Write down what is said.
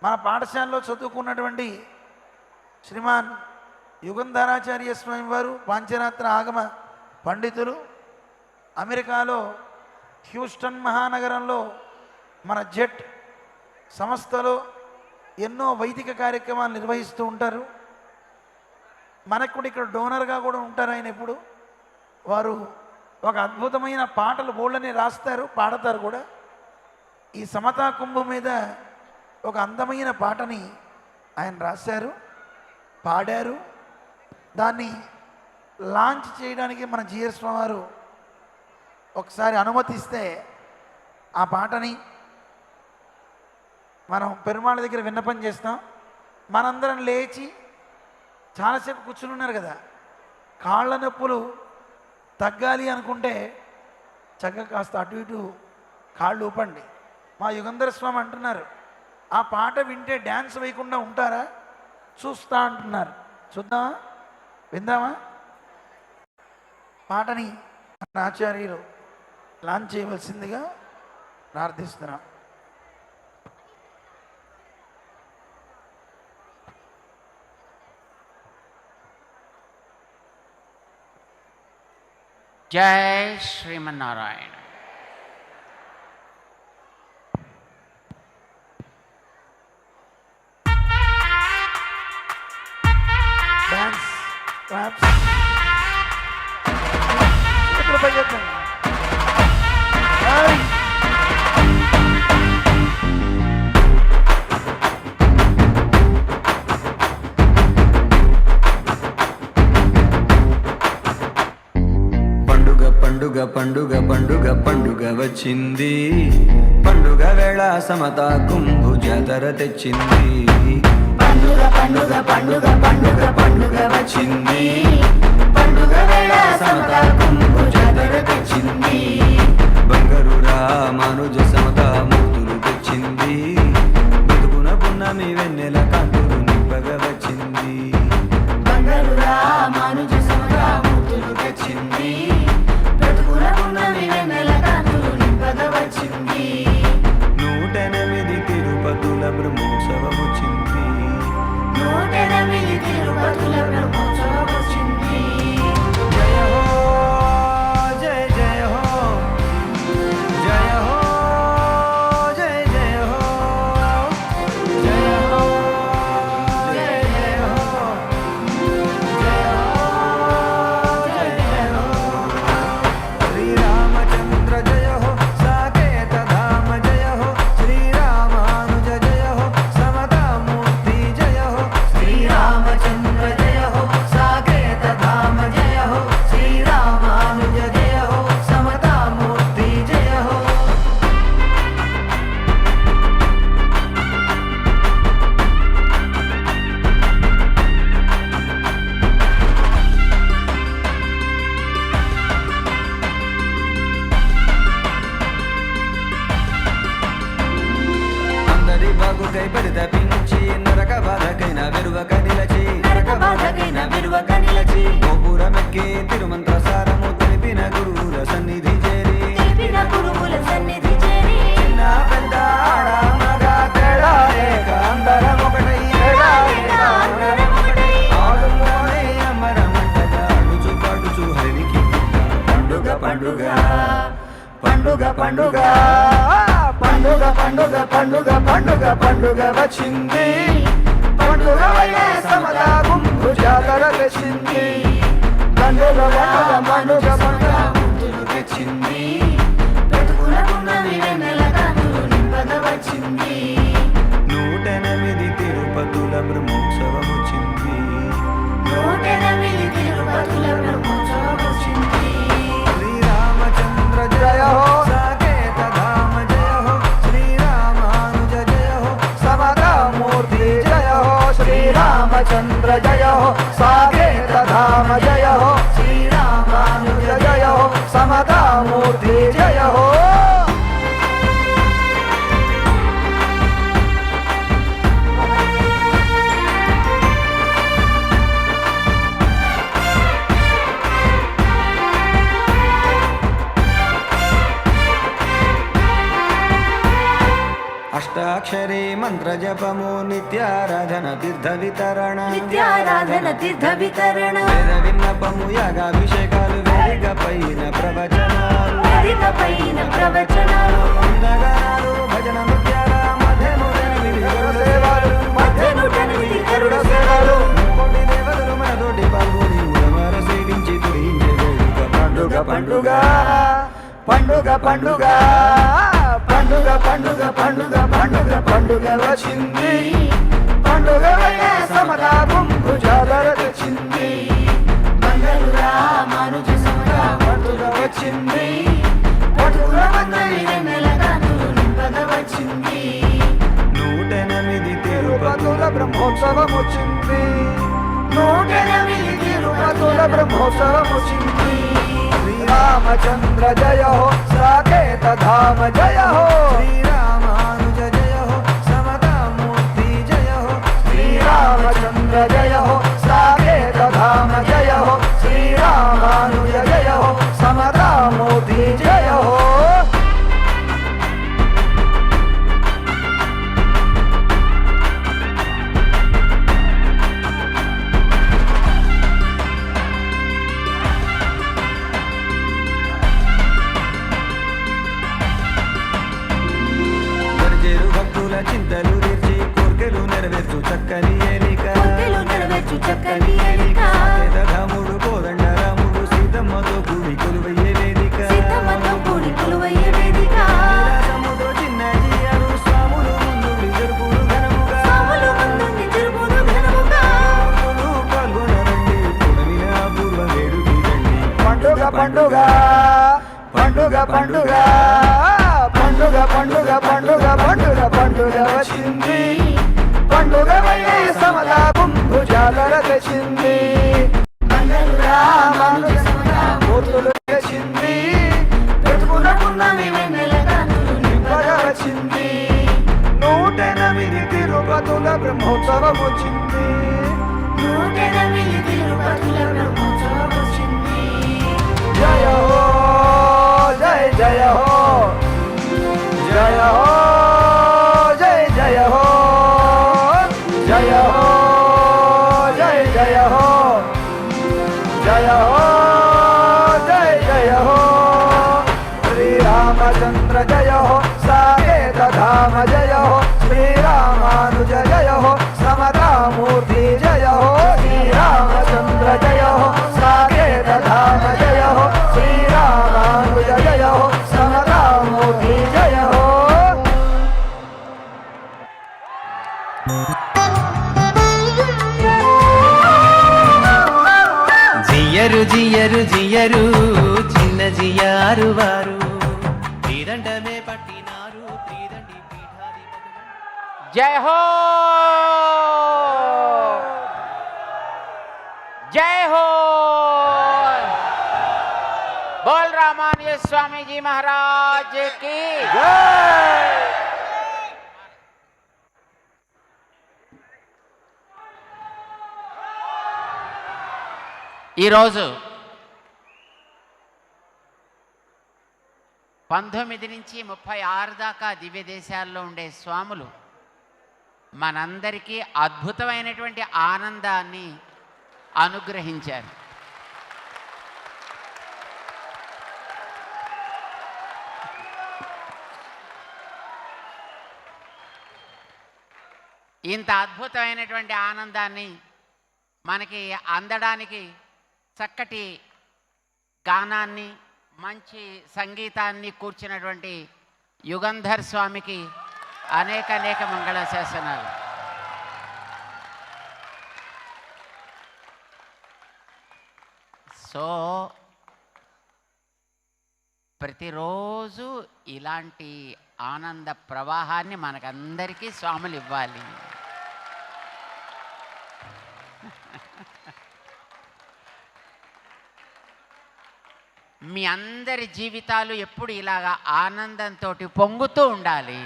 మన పాఠశాలలో చదువుకున్నటువంటి శ్రీమాన్ యుగంధరాచార్య స్వామి వారు పాంచరాత్ర ఆగమ పండితులు, అమెరికాలో హ్యూస్టన్ మహానగరంలో మన జెట్ సంస్థలో ఎన్నో వైదిక కార్యక్రమాలు నిర్వహిస్తూ ఉంటారు. మనకు కూడా ఇక్కడ డోనర్గా కూడా ఉంటారు ఆయన. ఎప్పుడు వారు ఒక అద్భుతమైన పాటలు బోళ్ళని రాస్తారు, పాడతారు కూడా. ఈ సమతా కుంభం మీద ఒక అందమైన పాటని ఆయన రాశారు, పాడారు. దాన్ని లాంచ్ చేయడానికి మన జిఎస్ వారు ఒకసారి అనుమతిస్తే ఆ పాటని మనం పెరుమాళ దగ్గర విన్నపం చేస్తాం. మనందరం లేచి చాలాసేపు కూర్చుని ఉన్నారు కదా, కాళ్ళ నొప్పులు తగ్గాలి అనుకుంటే చక్కగా కాస్త అటు ఇటు కాళ్ళు ఊపండి. మా యుగంధర స్వామి అంటున్నారు, ఆ పాట వింటే డ్యాన్స్ వేయకుండా ఉంటారా? చూస్తా అంటున్నారు. చూద్దామా, విందామా? పాటని మన ఆచార్యులు లాంచ్ చేయవలసిందిగా ప్రార్థిస్తున్నాం. జై శ్రీమన్నారాయణ. డాన్స్ క్లాప్స్ చేతులు పైకెత్తండి. పండుగ పండుగ పండుగ పండుగ వచ్చింది, పండుగ వేళ సమతా కుంభు జాతర తెచ్చింది. పండుగ పండుగ పండుగ పండుగ పండుగ వచ్చింది, పండుగ వేళ సమతా కుంభు జాతర తెచ్చింది. బంగారు రామానుజ సమతా మూర్తులు తెచ్చింది, బతుకున పున్నమి వెన్నెల కాంతులు నింపగా వచ్చింది. బంగారు రామానుజ సమతా మూర్తులు తెచ్చింది, వచ్చింది. 108 తిరుపతుల బ్రహ్మోత్సవం వచ్చింది, 108 తిరుపతుల బ్రహ్మోత్సవం వచ్చింది. జయ హో జయ జయ హో, జయ హో జయ జయ హో, జయ హో జయ జయ హో, జయ హో జయ జయ హో. శ్రీరామచంద్ర జయ హో, సాకేత ధామ జయ హో, శ్రీరామానుజ జయ హో, సమతా మూర్తి జయ హో. శ్రీరామచంద్ర జయ హో, సాకేత ధామ జయ హో, శ్రీరామానుజ జయ హో, సమతా మూర్తి జయ హో. అందరి బాగుకై పరితపించి, నరక బాధకైన విరువక నిలచి, నరక బాధకైన విరువక నిలచి, గోపురమెక్కి తిరుమంత్ర సారము తెలిపిన గురువుల సన్నిధి చేరి, తెలిపిన గురువుల సన్నిధి చేరి, చిన్న పెద్ద ఆడ మగ తేడా లేక అందరం ఒకటై, తేడా లేక అందరం ఒకటై, ఆడుకోని అమరమంటగా అడుచు పడుచు హరికి పండుగ పండుగ పండుగ పండుగ పండుగ పండుగ పండుగ పండుగ పండుగ వచ్చింది, పండుగ వల్ల సమతా కుంభు జాతర తెచ్చింది. పండుగ పండుగ పండుగ పండుగ మూర్తులు తెచ్చింది, బ్రతుకుల పున్నమి వెన్నెల కాంతులు నింపగా వచ్చింది. 108 తిరుపతుల బ్రహ్మోత్సవం వచ్చింది, 108 తిరుపతుల బ్రహ్మోత్సవం వచ్చింది. శ్రీరామచంద్ర జయ హో, సాకేత ధామ జయ హో, శ్రీరామానుజ జయ హో, సమతా మూర్తి జయ హో. శ్రీరామచంద్ర జయ హో, సాకేత ధామ జయ హో, శ్రీరామానుజ జయ హో, సమతా మూర్తి జయ హో. అష్టాక్షరీ మంత్ర జపము నిత్యారాధన తీర్థ వితరణ నిత్యారాధన తీర్థ వితరణ వేద విన్నపము యాగాభిషేకాలు వేదిక పైన ప్రవచనాలు వేదిక పైన ప్రవచనాలు అందగానాలు భజన నృత్యాల మధ్యనుడెనిమిది గరుడ సేవలు మధ్యనుడెనిమిది గరుడ సేవలు కోటి దేవతలు మనతోటి పాల్గొని ఉడమర సేవించి తురించే వేడుక పండుగ పండుగ పండుగ పండుగ పండుగ పండుగ పండుగ పండుగ పండుగ వచ్చింది పండుగ సమతా గుంపు జాతర తెచ్చింది మంగళ రామానుజ సమత పండుగ వచ్చింది పటుల మందరి వెన్నెల కాంతులు నింపగ వచ్చింది 108 తిరుపతుల బ్రహ్మోత్సవం వచ్చింది 108 తిరుపతుల బ్రహ్మోత్సవం వచ్చింది శ్రీరామచంద్ర జయ హో సాకేత ధామ జయ హో శ్రీరామానుజ జయ హో సమతామూర్తి జయ హో శ్రీరామచంద్ర జయ హో సాకేత ధామ జయ హో శ్రీరామానుజ జయ హో సమతామూర్తి జయ హో గర్జేరు భక్తుల చింతలు తీర్చి కోర్కెలు నెరవేర్చు చక్కని ఏలిక కోర్కెలు నెరవేర్చు చక్కని ఏలిక రాముడు కోదండ రాముడు సీతమ్మతో కూడి కొలువయ్యే వేదిక సీతమ్మతో కూడి కొలువయ్యే వేదిక సముద్ర చిన్న జీయాలు స్వాములు ముందు జరుపులు ఘనముగా స్వాములు ముందుండి తిరుపును ఘనముగా భక్తులు పాల్గొనరండి పుడమిన పూర్వ వేడుకి రండి పండుగ పండుగ పండుగ పండుగ పండుగ పండుగ పండుగ పండుగ పండుగ వచ్చింది పండుగ వల్లే సమతా గుంపు జాతర తెచ్చింది మంగళ రామానుజ సమత మూర్తులు తెచ్చింది పెట్టుకున్న పున్నమి వెన్నెల కాంతులు నింపగ వచ్చింది 108 తిరుపతుల బ్రహ్మోత్సవం వచ్చింది 108 తిరుపతుల బ్రహ్మోత్సవం వచ్చింది జయ హో జయ జయ హో జయ హో జయ జయ హో జయ హో జయ జయ హో జయ హో జయ జయ హో శ్రీరామచంద్ర జయ హో సాకేత ధామ జయ హో శ్రీరామానుజ జయ హో సమతామూర్తి జయ హో శ్రీరామచంద్ర జయ హో సాకేత ధామ జయ హో శ్రీరామానుజ జయ హో సమతామూర్తి జయ హో జియరు జియరు జియరు చిన్న జియారు వారు త్రిదండమే పట్టినారు త్రిదండి పీఠాధిపతులు జై హో జై హో బోల్ రామానుజ స్వామి जी महाराज की ఈరోజు 19 నుంచి 36 దాకా దివ్య దేశాల్లో ఉండే స్వాములు మనందరికీ అద్భుతమైనటువంటి ఆనందాన్ని అనుగ్రహించారు. ఇంత అద్భుతమైనటువంటి ఆనందాన్ని మనకి అందడానికి చక్కటి గానాన్ని మంచి సంగీతాన్ని కూర్చున్నటువంటి యుగంధర్ స్వామికి అనేక మంగళాశాసనాలు. సో ప్రతిరోజు ఇలాంటి ఆనంద ప్రవాహాన్ని మనకందరికీ స్వాములు ఇవ్వాలి. మీ అందరి జీవితాలు ఎప్పుడు ఇలాగా ఆనందంతో పొంగుతూ ఉండాలి.